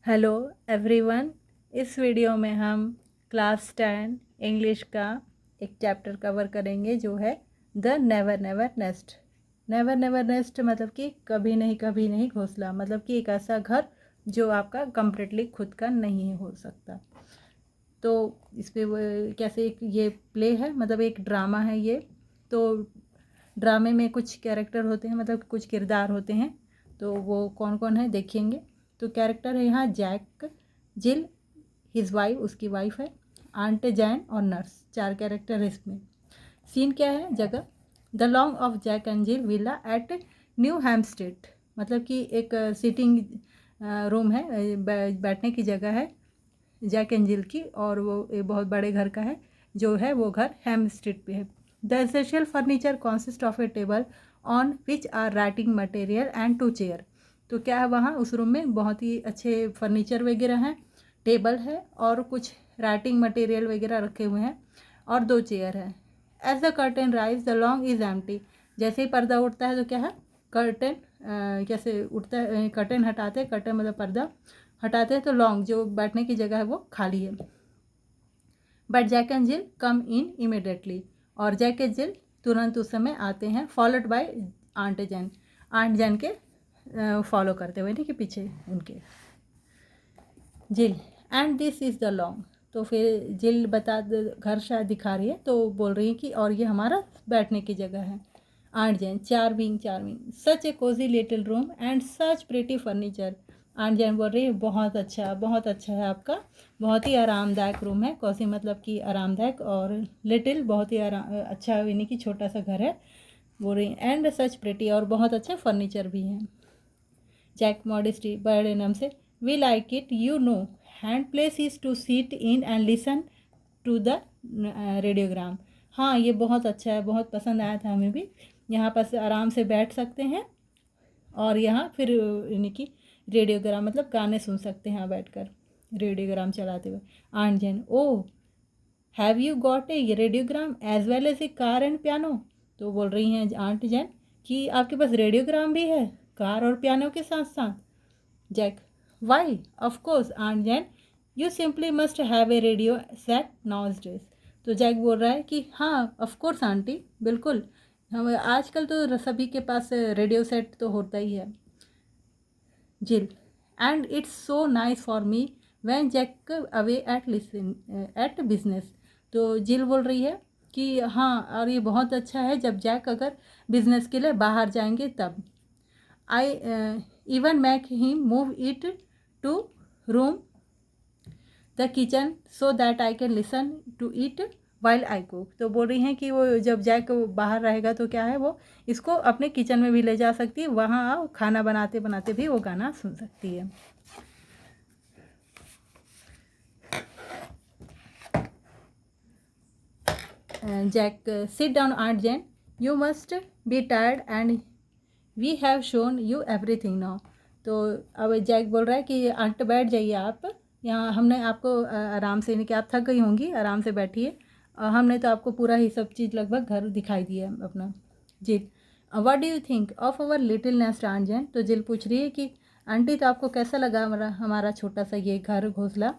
Hello everyone. इस video में हम क्लास 10 इंग्लिश का एक चैप्टर कवर करेंगे जो है the never never nest. Never never nest मतलब कि कभी नहीं घोंसला, मतलब कि एक ऐसा घर जो आपका कम्प्लीटली खुद का नहीं हो सकता। तो इस पे कैसे एक ये प्ले है, मतलब एक ड्रामा है ये। तो ड्रामे में कुछ कैरेक्टर होते हैं, मतलब कुछ किरदार होते हैं। तो वो कौन कौन है देखेंगे। तो कैरेक्टर है यहाँ जैक, जिल, हिज वाइफ, उसकी वाइफ है, आंट जैन और नर्स, 4 कैरेक्टर है इसमें। सीन क्या है, जगह the lounge of Jack and Jill villa at New Hampstead, मतलब कि एक सिटिंग रूम है, बैठने की जगह है जैक एंड जिल की, और वो एक बहुत बड़े घर का है जो है वो घर हैम्पस्टेड पे है। The essential furniture consist of a table on which are writing material and 2 chair. तो क्या है वहाँ उस रूम में बहुत ही अच्छे फर्नीचर वगैरह हैं, टेबल है और कुछ राइटिंग मटेरियल वगैरह रखे हुए हैं और 2 चेयर है। As the curtain rise the lounge is empty, जैसे ही पर्दा उठता है तो क्या है कर्टेन, कैसे उठता है, कर्टेन हटाते हैं, कर्टेन मतलब पर्दा हटाते हैं तो लॉन्ग जो बैठने की जगह है वो खाली है। But Jack and Jill come in immediately, और जैक एंड जिल तुरंत उस समय आते हैं, followed by Aunt Jane, Aunt Jane के फॉलो करते हुए, ठीक है, पीछे उनके Jill. And this is the lounge, तो फिर जिल घर शायद दिखा रही है तो बोल रही है कि और ये हमारा बैठने की जगह है। Aunt Jane charming charming, such a cosy little room and such pretty furniture. Aunt Jane बोल रही है बहुत अच्छा है आपका, बहुत ही आरामदायक रूम है। कोजी मतलब कि आरामदायक, और लिटिल बहुत ही अच्छा, यानी कि छोटा सा घर है बोल रही, एंड सच प्रिटी, और बहुत अच्छे फर्नीचर भी हैं। जैक मॉडेस्टी बड़े नाम से, we like it you know, hand place is to seat in and listen to the radiogram. हाँ ये बहुत अच्छा है, बहुत पसंद आया था हमें भी, यहाँ पर आराम से बैठ सकते हैं और यहाँ फिर यानी कि रेडियोग्राम मतलब गाने सुन सकते हैं यहाँ बैठ कर रेडियोग्राम चलाते हुए। Aunt Jane, oh have you got a radiogram as well as a car and piano. तो बोल रही हैं आंट जैन कि आपके पास रेडियोग्राम भी है कार और पियानो के साथ साथ। Jack, why of course Aunt Jane, you simply must have a radio set nowadays. तो जैक बोल रहा है कि हाँ ऑफ कोर्स आंटी, बिल्कुल, हम आजकल तो सभी के पास रेडियो सेट तो होता ही है। Jill, and it's so nice for me when Jack away at listen at business. तो जिल बोल रही है कि हाँ, और ये बहुत अच्छा है जब जैक अगर बिजनेस के लिए बाहर जाएंगे तब। I even make him move it to room the kitchen so that I can listen to it while I cook. तो बोल रही हैं कि वो जब जैक बाहर रहेगा तो क्या है वो इसको अपने किचन में भी ले जा सकती है, वहाँ खाना बनाते बनाते भी वो गाना सुन सकती है। Jack, sit down Aunt Jane, you must be tired and we have shown you everything now. तो अब जैक बोल रहा है कि आंट बैठ जाइए आप, यहाँ हमने आपको आराम से, यानी कि आप थक गई होंगी, आराम से बैठिए, हमने तो आपको पूरा ही सब चीज़ लगभग घर दिखाई दिया है अपना। Jill, what do you think of our little nest Aunt Jane. तो जिल पूछ रही है कि आंटी तो आपको कैसा लगा हमारा छोटा सा ये घर घोंसला।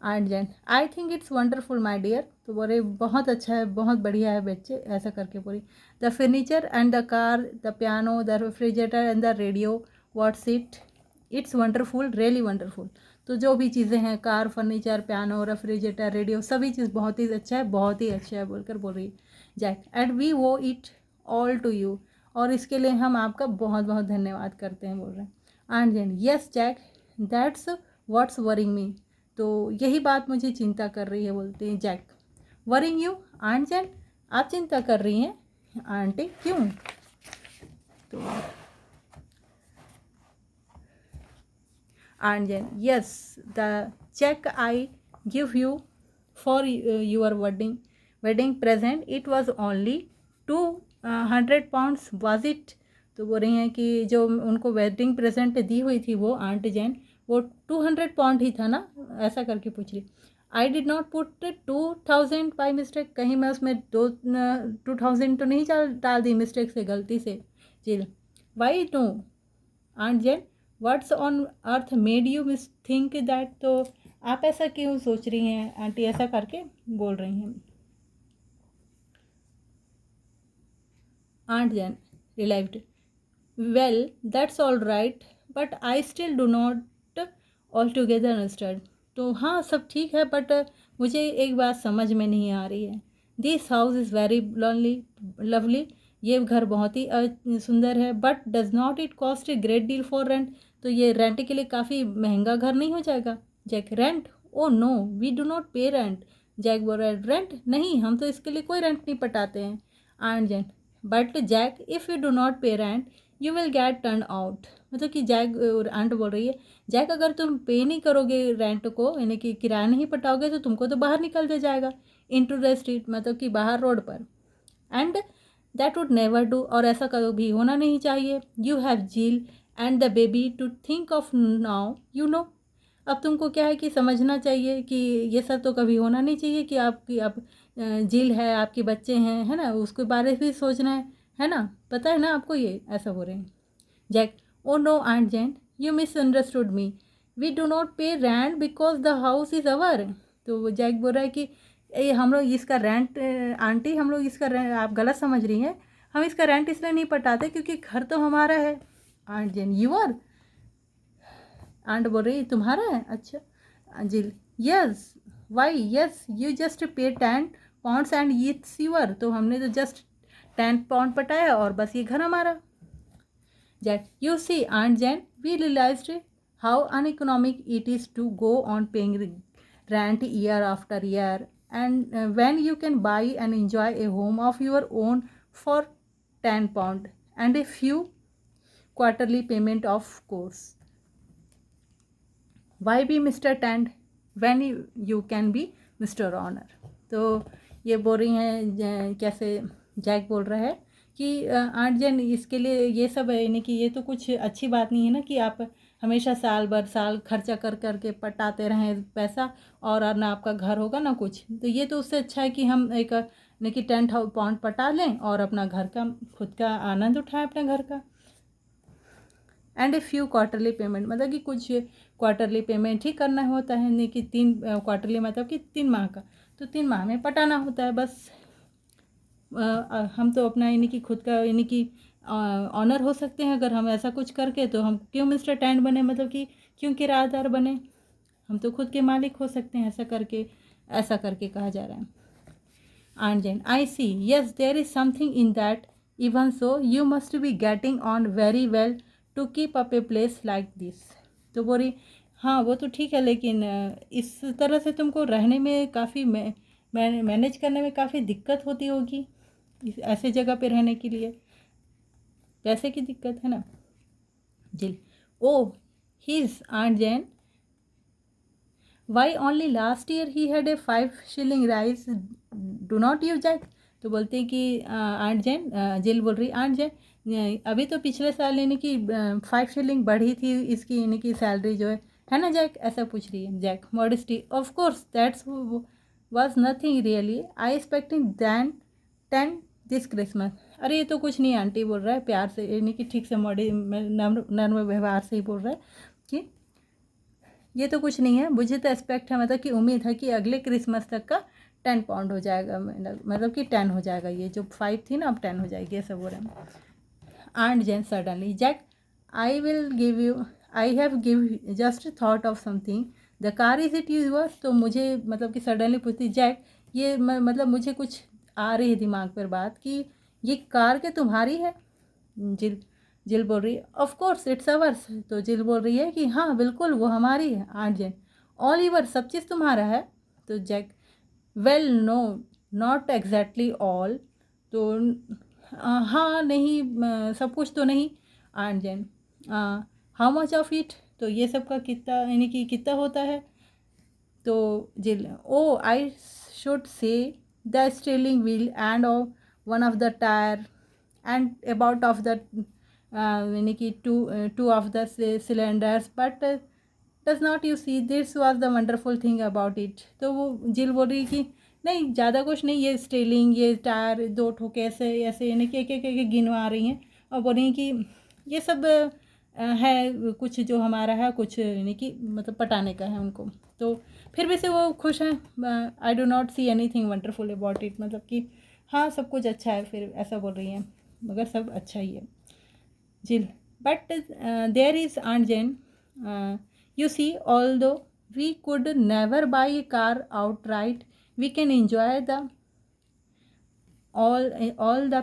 Aunt Jane, I think it's wonderful my dear. तो बोले बहुत अच्छा है, बहुत बढ़िया है बच्चे, ऐसा करके पूरी। The furniture and the car, the piano, the refrigerator and the radio, what's it, it's wonderful, really wonderful. तो जो भी चीज़ें हैं, car, furniture, piano, refrigerator, radio, सभी चीज़ बहुत ही अच्छा है, बहुत ही अच्छा है बोलकर बोल रही जैक। एंड वी वो इट ऑल टू यू, और इसके लिए हम आपका बहुत बहुत धन्यवाद करते हैं बोल रहे हैं। Aunt Jane, yes Jack, that's what's worrying me. तो यही बात मुझे चिंता कर रही है बोलते हैं Jack. Worrying you Aunt Jane, आप चिंता कर रही हैं आंटी, क्यों। तो aunt Jane, yes the cheque I give you for your wedding present, it was only 200 pounds was it. तो बोल रही हैं कि जो उनको वेडिंग प्रेजेंट दी हुई थी वो आंट जैन, वो 200 पाउंड ही था ना, ऐसा करके पूछ रही। I did not put 2000 by mistake, कहीं मैं उसमें 2000 तो नहीं डाल दी मिस्टेक से, गलती से। जी, why no aunt Jane, what's on earth made you miss think that, तो आप ऐसा क्यों सोच रही हैं आंटी, ऐसा करके बोल रही हैं। Aunt Jane relieved, well that's all right but I still do not altogether understand, तो हाँ सब ठीक है बट मुझे एक बात समझ में नहीं आ रही है। This house is very lovely, ये घर बहुत ही सुंदर है, but does not it cost a great deal for rent, तो ये रेंट के लिए काफ़ी महंगा घर नहीं हो जाएगा। Jack, rent? Oh no we do not pay rent. Jack बोल रहा है, रेंट नहीं, हम तो इसके लिए कोई रेंट नहीं पटाते हैं। Aunt Jane, but Jack if you do not pay rent you will get turn out, मतलब कि जैक, आंट बोल रही है, जैक अगर तुम पे नहीं करोगे रेंट को, यानी कि किराया नहीं पटाओगे, तो तुमको तो बाहर निकल दिया जाएगा, इन टू द स्ट्रीट, मतलब कि बाहर रोड पर। And that would never do, और ऐसा कभी होना नहीं चाहिए। You have Jill and the baby to think of now, you know, अब तुमको क्या है कि समझना चाहिए कि ये सब तो कभी होना नहीं चाहिए कि आपकी अब जील है, आपके बच्चे हैं, है ना, उसके बारे में भी सोचना है ना, पता है ना आपको, ये ऐसा हो रहे हैं। Jack, oh no aunt Jane you misunderstood me, we do not pay rent because the house is our, तो जैक बोल रहा है कि ये हम लोग इसका रेंट, आंटी हम लोग इसका रेंट, आप गलत समझ रही हैं, हम इसका रेंट इसलिए नहीं पटाते क्योंकि घर तो हमारा है। Aunt Jane, you are, aunt बोल रही तुम्हारा है, अच्छा। Jill, yes, why, yes you just pay 10 pounds and it's your, तो हमने तो जस्ट 10 पाउंड पटाया और बस ये घर हमारा। Jack, you see aunt Jane we realised how uneconomic it is to go on paying rent year after year, and when you can buy and enjoy a home of your own for 10 pound and a few quarterly payment of course, why be Mr. Tent when you can be Mr. Honor, तो ये बोल रही हैं कैसे, Jack बोल रहा है कि आंट जन इसके लिए ये सब है, यानी कि ये तो कुछ अच्छी बात नहीं है ना कि आप हमेशा साल भर साल खर्चा कर करके पटाते रहें पैसा और ना आपका घर होगा ना कुछ, तो ये तो उससे अच्छा है कि हम एक यानी कि 10 पाउंड पटा लें और अपना घर का खुद का आनंद उठाएं अपने घर का। And a few quarterly payment, मतलब कि कुछ क्वार्टरली पेमेंट ही करना होता है, नहीं कि 3 क्वार्टरली मतलब कि 3 माह का, तो 3 माह में पटाना होता है बस। हम तो अपना यानी कि खुद का यानी कि ऑनर हो सकते हैं अगर हम ऐसा कुछ करके, तो हम क्यों मिस्टर टैंड बने, मतलब कि क्यों किराएदार बने, हम तो खुद के मालिक हो सकते हैं ऐसा करके कहा जा रहा है। Aunt Jane, I see, yes there is something in that, even so you must be getting on very well to keep up a place like this, तो बोली हाँ वो तो ठीक है, लेकिन इस तरह से तुमको रहने में काफ़ी मैनेज करने में काफ़ी दिक्कत होती होगी, ऐसे जगह पे रहने के लिए पैसे की दिक्कत है ना। Jill, oh he's aunt Jane, why only last year he had a 5 shilling rise, do not you Jack, तो बोलते हैं कि आंट जैन, जिल बोल रही आंट जैन अभी तो पिछले साल यानी कि 5 shilling बढ़ी थी इसकी यानी कि सैलरी जो है ना जैक, ऐसा पूछ रही है। Jack, modesty, of course that's was nothing really, I expecting than 10 this Christmas, अरे ये तो कुछ नहीं आंटी बोल रहा है प्यार से, यानी कि ठीक से नर्म व्यवहार से ही बोल रहा है कि ये तो कुछ नहीं है, मुझे तो एक्सपेक्ट है, मतलब कि उम्मीद है कि अगले क्रिसमस तक का 10 पाउंड हो जाएगा, मतलब कि 10 हो जाएगा, ये जो 5 थी ना अब 10 हो जाएगी, ऐसा बोल रहे हैं। Aunt Jane, suddenly Jack, I will give you, I have give just thought of something, the car is it yours, तो मुझे मतलब कि सडनली पूछती जैक, ये मतलब मुझे कुछ आ रही है दिमाग पर बात कि ये कार क्या तुम्हारी है। जिल बोल रही है, ऑफ कोर्स इट्स अवर्स, तो जिल बोल रही है कि हाँ बिल्कुल वो हमारी है। आंट जैन, ऑल यूवर, सब चीज़ तुम्हारा है, तो Jack, well no not exactly all, तो हाँ नहीं सब कुछ तो नहीं। Aunt Jane, how much of it, तो ये सब का कितना यानी कि कितना होता है, तो Jill, oh I should say the steering wheel and of one of the tyre and about of the यानी कि two of the cylinders, but does not you see this was the wonderful thing about it, तो वो जिल बोल रही कि नहीं ज़्यादा कुछ नहीं, ये स्टीलिंग ये टायर 2 ठोके ऐसे ऐसे यानी कि एक एक गिनवा रही हैं और बोल रही हैं कि ये सब है कुछ जो हमारा है, कुछ यानी कि मतलब पटाने का है उनको, तो फिर भी से वो खुश हैं। I do not see any thing wonderful about it, मतलब कि हाँ सब कुछ अच्छा है, फिर ऐसा बोल रही हैं, मगर सब अच्छा ही है। Jill. But there is Aunt Jane. You see, although we could never buy a car outright, we can enjoy the all the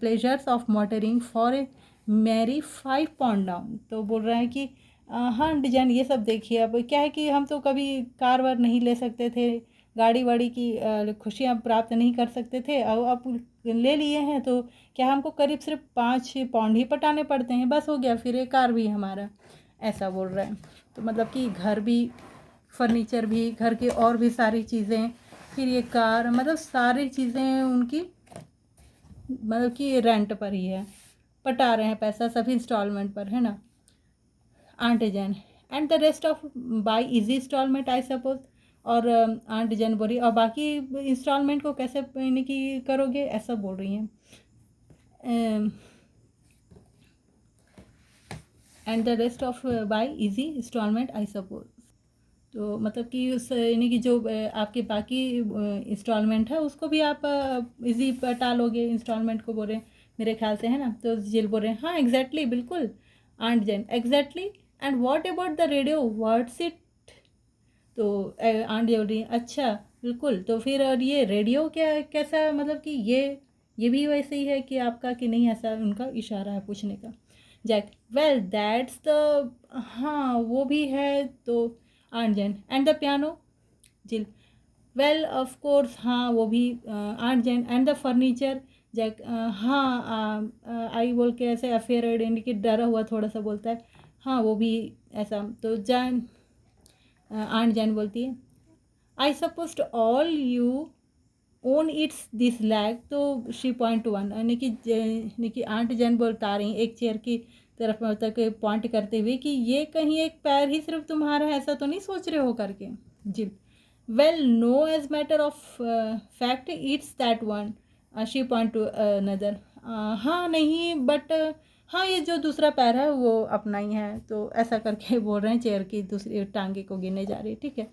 pleasures of motoring for a merry £5 down. तो बोल रहा है कि हाँ आंटी जान ये सब देखिए, अब क्या है कि हम तो कभी कार वार नहीं ले सकते थे, गाड़ी वाड़ी की खुशियाँ प्राप्त नहीं कर सकते थे, अब ले लिए हैं तो क्या हमको करीब सिर्फ 5 पाउंड ही पटाने पड़ते हैं, बस हो गया, फिर ये कार भी हमारा, ऐसा बोल रहे हैं। तो मतलब कि घर भी, फर्नीचर भी, घर की और भी सारी चीज़ें, फिर ये कार, मतलब सारी चीज़ें उनकी मतलब कि रेंट पर ही है, पटा रहे हैं पैसा सभी इंस्टॉलमेंट पर, है ना aunty Jane. And the rest of by easy instalment I suppose. और आंटी जैन बोल रही और बाकी इंस्टॉलमेंट को कैसे यानी कि करोगे, ऐसा बोल रही हैं। And the rest of by easy instalment I suppose. तो मतलब कि उस यानी कि जो आपके बाकी इंस्टॉलमेंट है उसको भी आप इजी टालोगे, इंस्टॉलमेंट को बोल रहे हैं मेरे ख्याल से, है ना। तो जिल बोल रहे हैं हाँ एग्जैक्टली बिल्कुल Aunt Jane exactly. And what about the radio what's it. तो आंट बोल रही हैं अच्छा बिल्कुल, तो फिर और ये रेडियो क्या कैसा, मतलब कि ये भी वैसे ही है कि आपका कि नहीं, ऐसा उनका इशारा है पूछने का। जैक वेल दैट्स द, हाँ वो भी है तो aunt Jane. And the piano Jill well of course, हाँ वो भी Aunt Jane. And the furniture Jack हाँ आई बोल के ऐसे अफेयर्ड इंडिकेट डरा हुआ थोड़ा सा बोलता है, हाँ वो भी ऐसा। तो जैन आंट जैन बोलती है I suppose all you own it's this lag. तो शी पॉइंट टू वन, यानी कि आंट जैन बता रही एक चेयर की तरफ तक पॉइंट करते हुए कि ये कहीं एक पैर ही सिर्फ तुम्हारा है, ऐसा तो नहीं सोच रहे हो करके। Gee well no as matter of fact it's that one. She point to another. हाँ नहीं बट हाँ ये जो दूसरा पैर है वो अपना ही है, तो ऐसा करके बोल रहे हैं, चेयर की दूसरी टांगे को गिने जा रही, ठीक है।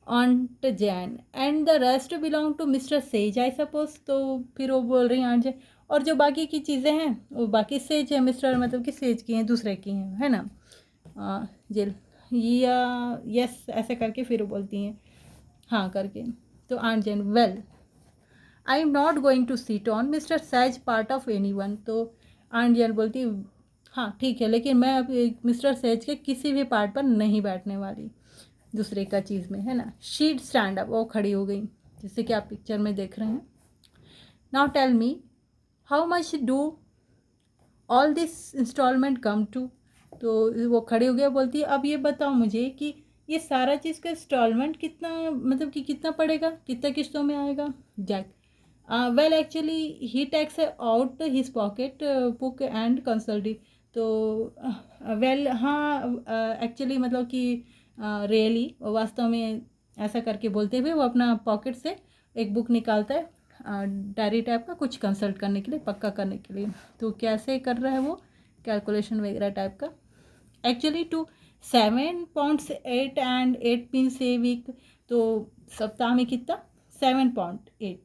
Aunt Jane and the rest belong to Mr Sage I suppose. तो फिर वो बोल रही हैं आंट जैन और जो बाकी की चीज़ें हैं वो बाकी सेज है, मिस्टर मतलब कि सेज की हैं, दूसरे की हैं, है ना। जेल या यस ऐसे करके फिर वो बोलती हैं हाँ करके। तो aunt Jane well I am not going to seat on mister Sage part of anyone. तो आंट जैन बोलती हाँ ठीक है, लेकिन मैं अब मिस्टर सैज के किसी भी पार्ट पर नहीं बैठने वाली, दूसरे का चीज़ में, है ना। शी स्टैंड अप, वो खड़ी हो गई, जैसे कि आप पिक्चर में देख रहे हैं। Now tell me how much do all this instalment come to. तो वो खड़ी हो गया, बोलती है अब ये बताओ मुझे कि ये सारा चीज़ का इंस्टॉलमेंट कितना, मतलब कि कितना पड़ेगा, कितना किस्तों में आएगा। Jack well actually he takes out his pocket book and consult. तो वेल हाँ एक्चुअली मतलब कि रियली वास्तव में ऐसा करके बोलते हुए वो अपना पॉकेट से एक बुक निकालता है, डायरी टाइप का, कुछ कंसल्ट करने के लिए, पक्का करने के लिए। तो कैसे कर रहा है वो, कैलकुलेशन वगैरह टाइप का। Actually two 7 pounds 8 and 8 pence a week. तो सप्ताह में कितना, 7 pound 8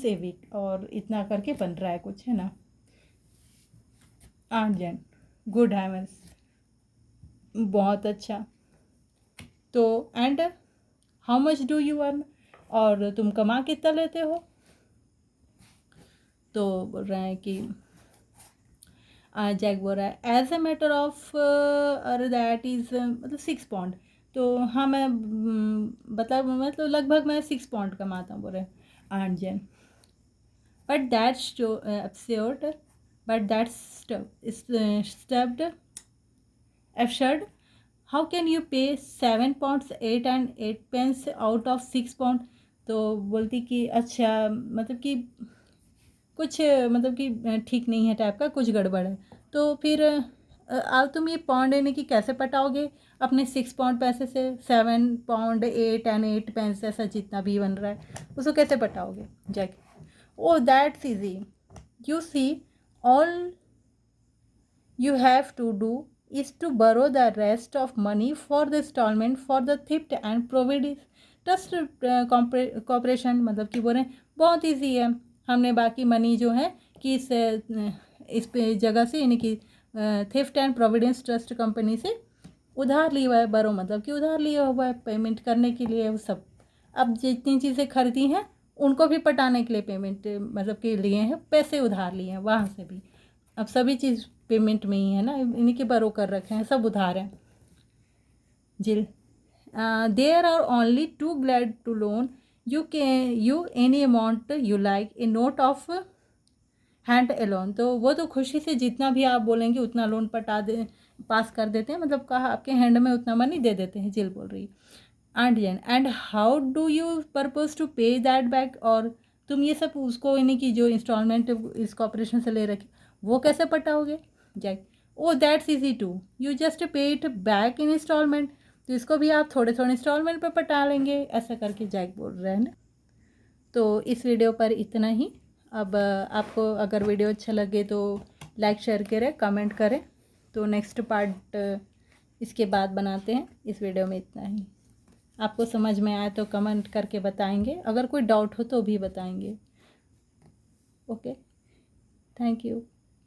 ए वीक, और इतना करके बन रहा है कुछ, है ना। आंट जैन गुड हैवेंस, बहुत अच्छा। तो and how much do you earn, और तुम कमा कितना लेते हो। तो बोल रहे हैं कि जैक बोल रहा है as a matter of that is मतलब 6 पाउंड। तो हाँ मैं मतलब लगभग मैं 6 पाउंड कमाता हूँ, बोल रहे हैं aunt Jane. But that's absurd, but that's stuffed absurd. How can you pay 7 pounds 8 and 8 pence out of 6 pound। तो बोलती कि अच्छा मतलब कि कुछ मतलब कि ठीक नहीं है टाइप का, कुछ गड़बड़ है। तो फिर अब तुम ये पाउंड यानी कि कैसे पटाओगे अपने 6 पाउंड पैसे से, 7 pound 8 and 8 pence ऐसा जितना भी बन रहा है उसको कैसे पटाओगे। Jack oh that's easy, you see all you have to do is to borrow the rest of money for the installment for the thrift and providence trust corporation। मतलब कि बोल रहे हैं बहुत ईजी है, हमने बाकी मनी जो है कि इस पे जगह से यानी कि thrift and Providence trust company से उधार लिया हुआ है। बरो मतलब कि उधार लिया हुआ है पेमेंट करने के लिए वो सब। अब जितनी चीज़ें खरीदी हैं उनको भी पटाने के लिए पेमेंट मतलब के लिए हैं, पैसे उधार लिए हैं वहाँ से भी। अब सभी चीज़ पेमेंट में ही है ना, इन्हीं के बरो कर रखे हैं, सब उधार हैं। Jill there are only too glad to loan you any amount you like a note of hand alone. तो वो तो खुशी से जितना भी आप बोलेंगे उतना लोन पटा दे पास कर देते हैं, मतलब कहा आपके हैंड में उतना मनी दे देते हैं। जिल बोल रही and how do you purpose to pay that back. और तुम ये सब उसको यानी कि जो इंस्टॉलमेंट इस कॉर्पोरेशन से ले रखे वो कैसे पटाओगे। Jack oh that's easy too you just pay it back in instalment. तो इसको भी आप थोड़े थोड़े इंस्टॉलमेंट पे पटा लेंगे, ऐसा करके जैक बोल रहे हैं ना। तो इस वीडियो पर इतना ही। अब आपको अगर वीडियो अच्छा लगे तो लाइक शेयर करें कमेंट करें। तो नेक्स्ट पार्ट इसके बाद बनाते हैं। इस वीडियो में इतना ही। आपको समझ में आए तो कमेंट करके बताएंगे, अगर कोई डाउट हो तो भी बताएंगे। Okay, thank you.